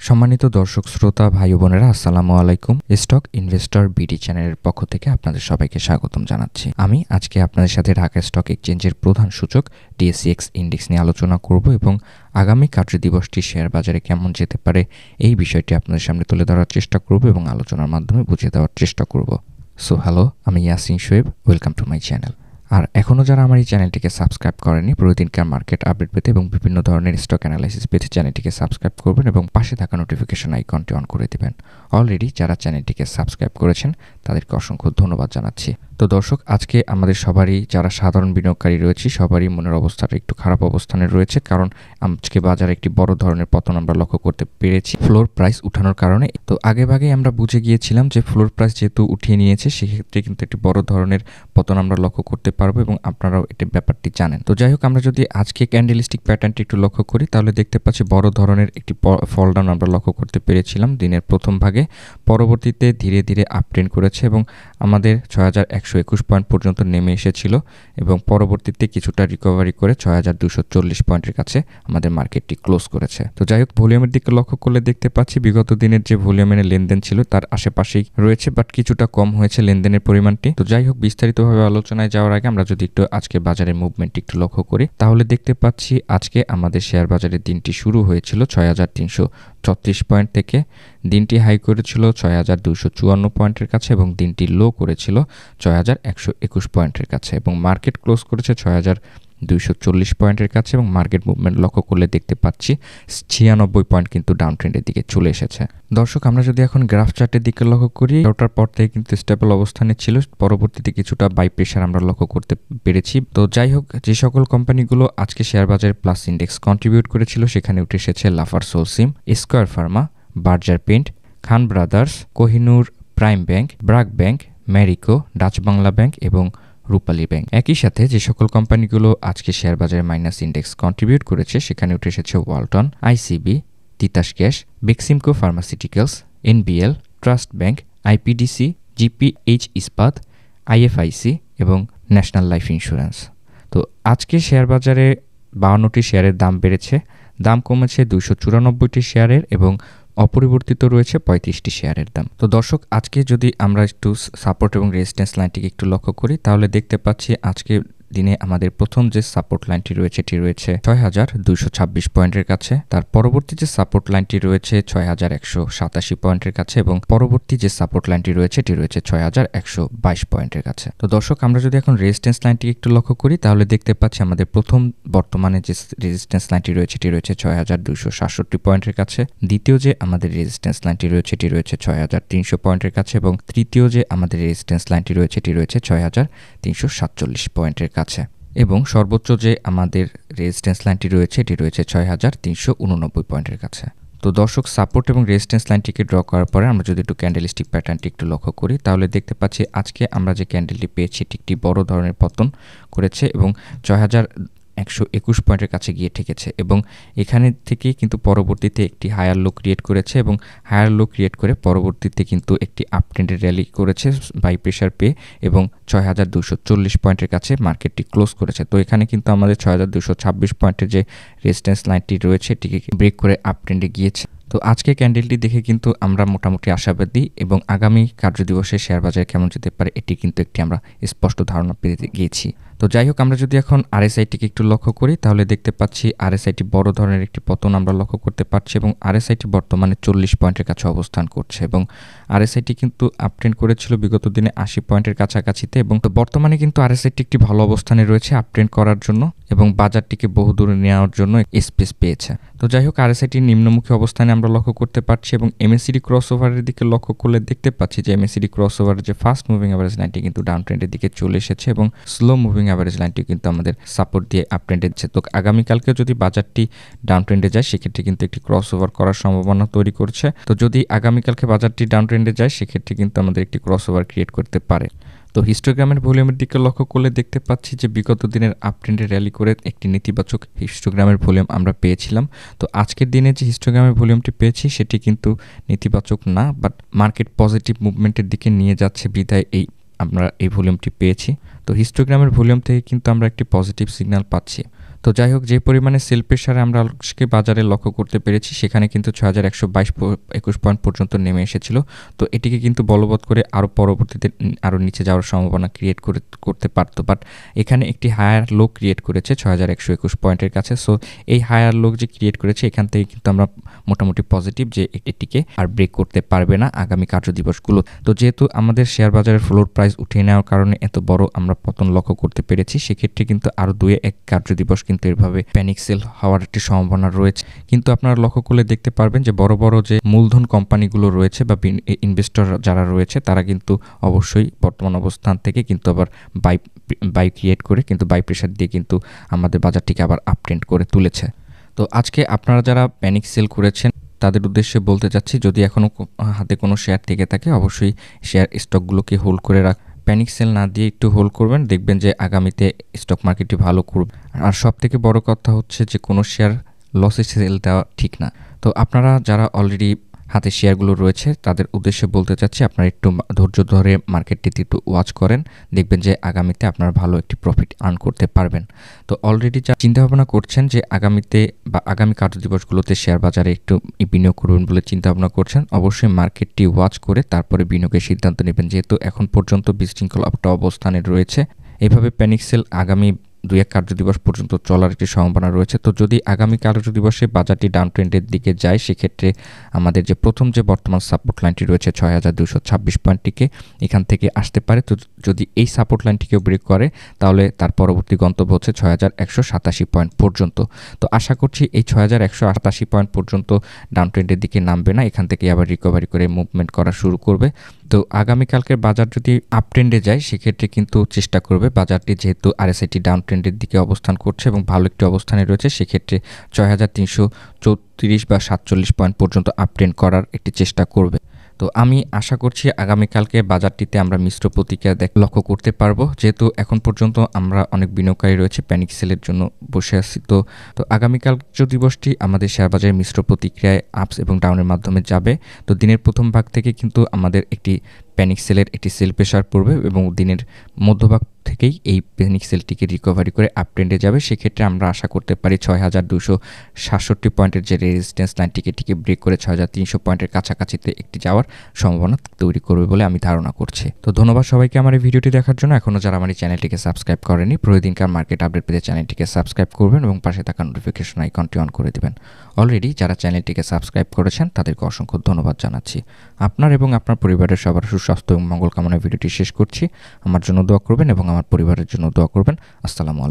সম্মানিত দর্শক শ্রোতা ভাই বোনেরা, আসসালামু আলাইকুম। স্টক ইনভেস্টর বিডি চ্যানেলের পক্ষ থেকে আপনাদের সবাইকে স্বাগতম জানাচ্ছি। আমি আজকে আপনাদের সাথে ঢাকা স্টক এক্সচেঞ্জের প্রধান সূচক ডিএসইএক্স ইন্ডেক্স নিয়ে আলোচনা করব এবং আগামী কার্যদিবসটি শেয়ার বাজারে কেমন যেতে পারে এই বিষয়টি আপনাদের সামনে তুলে ধরার চেষ্টা করব এবং আলোচনার মাধ্যমে বুঝিয়ে দেওয়ার চেষ্টা করব। সো হ্যালো, আমি Yasin Shoaib, welcome to my channel. আর এখনও যারা আমার এই চ্যানেলটিকে সাবস্ক্রাইব করেনি, প্রতিদিনকার মার্কেট আপডেট পেতে এবং বিভিন্ন ধরনের স্টক অ্যানালাইসিস পেতে চ্যানেলটিকে সাবস্ক্রাইব করবেন এবং পাশে থাকা নোটিফিকেশন আইকনটি অন করে দেবেন। অলরেডি যারা চ্যানেলটিকে সাবস্ক্রাইব করেছেন তাদেরকে অসংখ্য ধন্যবাদ জানাচ্ছি। তো দর্শক, আজকে আমাদের সবারই, যারা সাধারণ বিনিয়োগকারী রয়েছে, সবারই মনের অবস্থাটা একটু খারাপ অবস্থানে রয়েছে, কারণ আজকে বাজারে একটি বড় ধরনের পতন আমরা লক্ষ্য করতে পেরেছি ফ্লোর প্রাইস উঠানোর কারণে। তো আগেভাগেই আমরা বুঝে গিয়েছিলাম যে ফ্লোর প্রাইস যেহেতু উঠিয়ে নিয়েছে, সেক্ষেত্রে কিন্তু একটি বড় ধরনের পতন আমরা লক্ষ্য করতে পারবো এবং আপনারাও এটা ব্যাপারটি জানেন। তো যাই হোক, আমরা যদি আজকে ক্যান্ডেলস্টিক প্যাটার্নটি একটু লক্ষ্য করি তাহলে দেখতে পাচ্ছি বড় ধরনের একটি ফল ডাউন আমরা লক্ষ্য করতে পেরেছিলাম দিনের প্রথম ভাগে। পরবর্তীতে ধীরে ধীরে আপট্রেন্ড করেছে এবং আমাদের 6121 পয়েন্ট পর্যন্ত নেমে এসেছিল এবং পরবর্তীতে কিছুটা রিকভারি করে 6240 পয়েন্টের কাছে আমাদের মার্কেটটি ক্লোজ করেছে। তো যাই হোক, ভলিউমের দিকে লক্ষ্য করলে দেখতে পাচ্ছি বিগত দিনের যে ভলিউমের লেনদেন ছিল তার আশেপাশেই রয়েছে, বাট কিছুটা কম হয়েছে লেনদেনের পরিমাণটি। তো যাই হোক, বিস্তারিতভাবে আলোচনায় যাওয়ার আগে আমরা যদি একটু আজকে বাজারের মুভমেন্ট একটু লক্ষ্য করি তাহলে দেখতে পাচ্ছি আজকে আমাদের শেয়ার বাজারের দিনটি শুরু হয়েছিল 6334 পয়েন্ট থেকে। দিনটি হাই করেছিল 6254 পয়েন্টের কাছে এবং দিনটি লো করেছিল 6121 পয়েন্টের কাছে এবং মার্কেট ক্লোজ করেছে 6240 পয়েন্টের কাছে এবং মার্কেট মুভমেন্ট লক্ষ্য করলে দেখতে পাচ্ছি 96 পয়েন্ট কিন্তু ডাউন ট্রেন্ডের দিকে চলে এসেছে। দর্শক, আমরা যদি এখন গ্রাফ চার্টের দিকে লক্ষ্য করি, ওটার পর থেকে কিন্তু স্টেবল অবস্থানে ছিল, পরবর্তীতে কিছুটা বাই প্রেশার আমরা লক্ষ্য করতে পেরেছি। তো যাই হোক, যে সকল কোম্পানিগুলো আজকে শেয়ার বাজারে প্লাস ইন্ডেক্স কন্ট্রিবিউট করেছিল সেখানে উঠে এসেছে Lafarge Holcim, Square Pharma, Berger Paint, Khan Brothers, Kohinoor Prime Bank, BRAC Bank, Marico, Dutch Bangla Bank এবং রূপালী ব্যাংক। একই সাথে যে সকল কোম্পানিগুলো আজকে শেয়ার বাজারে মাইনাস ইন্ডেক্স কন্ট্রিবিউট করেছে সেখানে উঠে এসেছে Walton, ICB, Titas gas, Beximco pharmaceuticals, NBL, trust bank, IPDC, GPH ইস্পাত, আইএফআইসি এবং ন্যাশনাল লাইফ ইন্স্যুরেন্স। তো আজকে শেয়ার বাজারে 52টি শেয়ারের দাম বেড়েছে, দাম কমেছে 294টি শেয়ারের এবং অপরিবর্তিত রয়েছে 35টি শেয়ারের দাম। তো দর্শক, আজকে যদি আমরা একটু সাপোর্ট এবং রেজিস্ট্যান্স লাইনটিকে একটু লক্ষ্য করি তাহলে দেখতে পাচ্ছি আজকে দিনে আমাদের প্রথম যে সাপোর্ট লাইনটি রয়েছে এটি রয়েছে 6226 পয়েন্টের কাছে। তার পরবর্তী যে সাপোর্ট লাইনটি রয়েছে 6187 পয়েন্টের কাছে এবং পরবর্তী যে সাপোর্ট লাইনটি রয়েছে এটি রয়েছে 6122 পয়েন্টের কাছে। তো দর্শক, আমরা যদি এখন রেজিস্ট্যান্স লাইনটিকে একটু লক্ষ্য করি তাহলে দেখতে পাচ্ছি আমাদের প্রথম বর্তমানে যে রেজিস্ট্যান্স লাইনটি রয়েছে এটি রয়েছে 6267 পয়েন্টের কাছে। দ্বিতীয় যে আমাদের রেজিস্ট্যান্স লাইনটি রয়েছে এটি রয়েছে 6300 পয়েন্টের কাছে এবং তৃতীয় যে আমাদের রেজিস্ট্যান্স লাইনটি রয়েছে এটি রয়েছে 6347 পয়েন্টের কাছে এবং সর্বোচ্চ যে আমাদের রেজিস্ট্যান্স লাইনটি রয়েছে এটি রয়েছে 6389 পয়েন্টের কাছে। তো দর্শক, সাপোর্ট এবং রেজিস্ট্যান্স লাইনটিকে ড্র করার পরে আমরা যদি একটু ক্যান্ডেলস্টিক প্যাটার্নটি একটু লক্ষ্য করি তাহলে দেখতে পাচ্ছি আজকে আমরা যে ক্যান্ডেলটি পেয়েছি এটি একটি বড় ধরনের পতন করেছে এবং 6121 পয়েন্টের কাছে গিয়ে ঠেকেছে এবং এখানে থেকে কিন্তু পরবর্তীতে একটি হায়ার লো ক্রিয়েট করেছে এবং হায়ার লো ক্রিয়েট করে পরবর্তীতে কিন্তু একটি আপট্রেন্ডের র্যালি করেছে বাই প্রেশার পেয়ে এবং 6240 পয়েন্টের কাছে মার্কেটটি ক্লোজ করেছে। তো এখানে কিন্তু আমাদের 6226 পয়েন্টের যে রেজিস্ট্যান্স লাইনটি রয়েছে এটিকে ব্রেক করে আপট্রেন্ডে গিয়েছে। তো আজকে ক্যান্ডেলটি দেখে কিন্তু আমরা মোটামুটি আশাবাদী এবং আগামী কার্যদিবসে শেয়ার বাজার কেমন যেতে পারে এটি কিন্তু একটি আমরা স্পষ্ট ধারণা পেতে গিয়েছি। তো যাই হোক, আমরা যদি এখন আরএসআইটিকে একটু লক্ষ্য করি তাহলে দেখতে পাচ্ছি আরএসআইটি বড় ধরনের একটি পতন আমরা লক্ষ্য করতে পারছি এবং আরএসআইটি বর্তমানে 40 পয়েন্টের কাছে অবস্থান করছে এবং আরএসআইটি কিন্তু আপট্রেন্ড করেছিল বিগত দিনে 80 পয়েন্টের কাছাকাছিতে এবং বর্তমানে কিন্তু আরএসআইটি একটি ভালো অবস্থানে রয়েছে আপট্রেন্ড করার জন্য এবং বাজারটিকে বহুদূরে নেওয়ার জন্য স্পেস পেয়েছে। তো যাই হোক, আরএসআইটি নিম্নমুখী অবস্থানে আমরা লক্ষ্য করতে পারছি এবং এমএসিডি ক্রসওভারের দিকে লক্ষ্য করলে দেখতে পাচ্ছি যে এমএসিডি ক্রসওভারের যে ফাস্ট মুভিং অ্যাভারেজ লাইনটি কিন্তু ডাউন ট্রেন্ডের দিকে চলে এসেছে এবং স্লো মুভিং অ্যাভারেজ লাইনটি কিন্তু আমাদের সাপোর্ট দিয়ে আপ ট্রেন্ডে যাচ্ছে। তো আগামীকালকে যদি বাজারটি ডাউন ট্রেন্ডে যায় সেক্ষেত্রে কিন্তু একটি ক্রসওভার করার সম্ভাবনা তৈরি করছে। তো যদি আগামীকালকে বাজারটি ডাউন ট্রেন্ডে যায় সেক্ষেত্রে কিন্তু আমাদের একটি ক্রসওভার ক্রিয়েট করতে পারে। তো হিস্টোগ্রামের ভলিউমের দিকে লক্ষ্য করলে দেখতে পাচ্ছি যে বিগত দিনের আপট্রেন্ডে র্যালি করে একটি নেতিবাচক হিস্টোগ্রামের ভলিউম আমরা পেয়েছিলাম। তো আজকের দিনে যে হিস্টোগ্রামের ভলিউমটি পেয়েছি সেটি কিন্তু নেতিবাচক না, বাট মার্কেট পজিটিভ মুভমেন্টের দিকে নিয়ে যাচ্ছে বিধায় আমরা এই ভলিউমটি পেয়েছি। তো হিস্টোগ্রামের ভলিউম থেকে কিন্তু আমরা একটি পজিটিভ সিগন্যাল পাচ্ছি। তো যাই হোক, যে পরিমাণে সেল প্রেশারে আমরা আজকে বাজারে লক্ষ্য করতে পেরেছি সেখানে কিন্তু ৬,১২২ পয়েন্ট পর্যন্ত নেমে এসেছিল। তো এটিকে কিন্তু বলবৎ করে আরও পরবর্তীতে আরও নিচে যাওয়ার সম্ভাবনা ক্রিয়েট করতে পারত, বাট এখানে একটি হায়ার লো ক্রিয়েট করেছে ৬,১২১ পয়েন্টের কাছে। সো এই হায়ার লো যে ক্রিয়েট করেছে এখান থেকে কিন্তু আমরা মোটামুটি পজিটিভ যে এটিকে আর ব্রেক করতে পারবে না আগামী কার্যদিবসগুলো। তো যেহেতু আমাদের শেয়ার বাজারের ফ্লোর প্রাইস উঠিয়ে নেওয়ার কারণে এত বড় আমরা পতন লক্ষ্য করতে পেরেছি, সেক্ষেত্রে কিন্তু আরও ২-১ কার্যদিবস কিন্তু এভাবে প্যানিক সেল হওয়ার একটি সম্ভাবনা রয়েছে। কিন্তু আপনারা লক্ষ্য করলে দেখতে পারবেন যে বড় বড় যে মূলধন কোম্পানিগুলো রয়েছে বা ইনভেস্টর যারা রয়েছে তারা কিন্তু অবশ্যই বর্তমান অবস্থান থেকে কিন্তু আবার বাই ক্রিয়েট করে কিন্তু বাই প্রেশার দিয়ে কিন্তু আমাদের বাজারটিকে আবার আপট্রেন্ড করে তুলেছে। তো আজকে আপনারা যারা প্যানিক সেল করেছেন তাদের উদ্দেশ্যে বলতে চাচ্ছি, যদি এখনও হাতে কোনো শেয়ার থেকে থাকে অবশ্যই শেয়ার স্টকগুলোকে হোল্ড করে প্যানিক সেল না দিয়ে একটু হোল্ড করবেন, দেখবেন যে আগামীতে স্টক মার্কেটটি ভালো করবে। আর সবথেকে বড় কথা হচ্ছে যে কোনো শেয়ার লসে সেল দেওয়া ঠিক না। তো আপনারা যারা অলরেডি হাতে শেয়ারগুলো রয়েছে তাদের উদ্দেশ্যে বলতে চাচ্ছি, আপনারা একটু ধৈর্য ধরে মার্কেটটিতে একটু ওয়াচ করেন, দেখবেন যে আগামীতে আপনারা ভালো একটি প্রফিট আর্ন করতে পারবেন। তো অলরেডি যা চিন্তাভাবনা করছেন যে আগামীতে বা আগামী কার্যদিবসগুলোতে শেয়ার বাজারে একটু বিনিয়োগ করবেন বলে চিন্তাভাবনা করছেন, অবশ্যই মার্কেটটি ওয়াচ করে তারপরে বিনিয়োগের সিদ্ধান্ত নেবেন। যেহেতু এখন পর্যন্ত বিশৃঙ্খল একটা অবস্থানে রয়েছে, এইভাবে প্যানিক সেল আগামী ২-১ কার্যদিবস পর্যন্ত চলার একটি সম্ভাবনা রয়েছে। তো যদি আগামী কার্যদিবসে বাজারটি ডাউন ট্রেন্ডের দিকে যায় সেক্ষেত্রে আমাদের যে প্রথম যে বর্তমান সাপোর্ট লাইনটি রয়েছে ৬,২২৬ পয়েন্টটিকে এখান থেকে আসতে পারে। তো যদি এই সাপোর্ট লাইনটিকেও ব্রেক করে তাহলে তার পরবর্তী গন্তব্য হচ্ছে ৬,১৮৭ পয়েন্ট পর্যন্ত। তো আশা করছি এই ৬,১৮৭ পয়েন্ট পর্যন্ত ডাউন ট্রেন্ডের দিকে নামবে না, এখান থেকে আবার রিকভারি করে মুভমেন্ট করা শুরু করবে। তো আগামীকালকের বাজার যদি আপ ট্রেন্ডে যায় সেক্ষেত্রে কিন্তু চেষ্টা করবে বাজারটি, যেহেতু আরএসআইটি ডাউন ট্রেন্ডের দিকে অবস্থান করছে এবং ভালো একটি অবস্থানে রয়েছে, সেক্ষেত্রে ৬,৩৩৪ বা ৪৭ পয়েন্ট পর্যন্ত আপ ট্রেন্ড করার একটি চেষ্টা করবে। তো আমি আশা করছি আগামীকালকে বাজারটিতে আমরা মিশ্র প্রতিক্রিয়া লক্ষ্য করতে পারবো, যেহেতু এখন পর্যন্ত আমরা অনেক বিনিয়োগকারী রয়েছে প্যানিক সেলের জন্য বসে আছি। তো আগামীকাল দিবসটি আমাদের শেয়ার বাজারে মিশ্র প্রতিক্রিয়ায় আপস এবং ডাউনের মাধ্যমে যাবে। তো দিনের প্রথম ভাগ থেকে কিন্তু আমাদের একটি প্যানিক সেলের একটি সেল প্রেশার পড়বে এবং দিনের মধ্যভাগ থেকেই এই প্যানিক সেলটিকে রিকভারি করে আপ ট্রেন্ডে যাবে। সেক্ষেত্রে আমরা আশা করতে পারি ৬,২৬৭ পয়েন্টের যে রেজিস্ট্যান্স লাইনটিকে ব্রেক করে ৬,৩০০ পয়েন্টের কাছাকাছিতে একটি যাওয়ার সম্ভাবনা তৈরি করবে বলে আমি ধারণা করছি। তো ধন্যবাদ সবাইকে আমার এই ভিডিওটি দেখার জন্য। এখনও যারা আমার এই চ্যানেলটিকে সাবস্ক্রাইব করেনি প্রতিদিনকার মার্কেট আপডেট পেতে চ্যানেলটিকে সাবস্ক্রাইব করবেন এবং পাশে থাকা নোটিফিকেশন আইকনটি অন করে দেবেন। অলরেডি যারা চ্যানেলটিকে সাবস্ক্রাইব করেছেন তাদেরকে অসংখ্য ধন্যবাদ জানাচ্ছি। আপনার এবং আপনার পরিবারের সবার সুস্বাস্থ্য এবং মঙ্গল কামনায় ভিডিওটি শেষ করছি। আমার জন্য দোয়া করবেন এবং আমার পরিবারের জন্য দোয়া করবেন। আসসালামু আলাইকুম।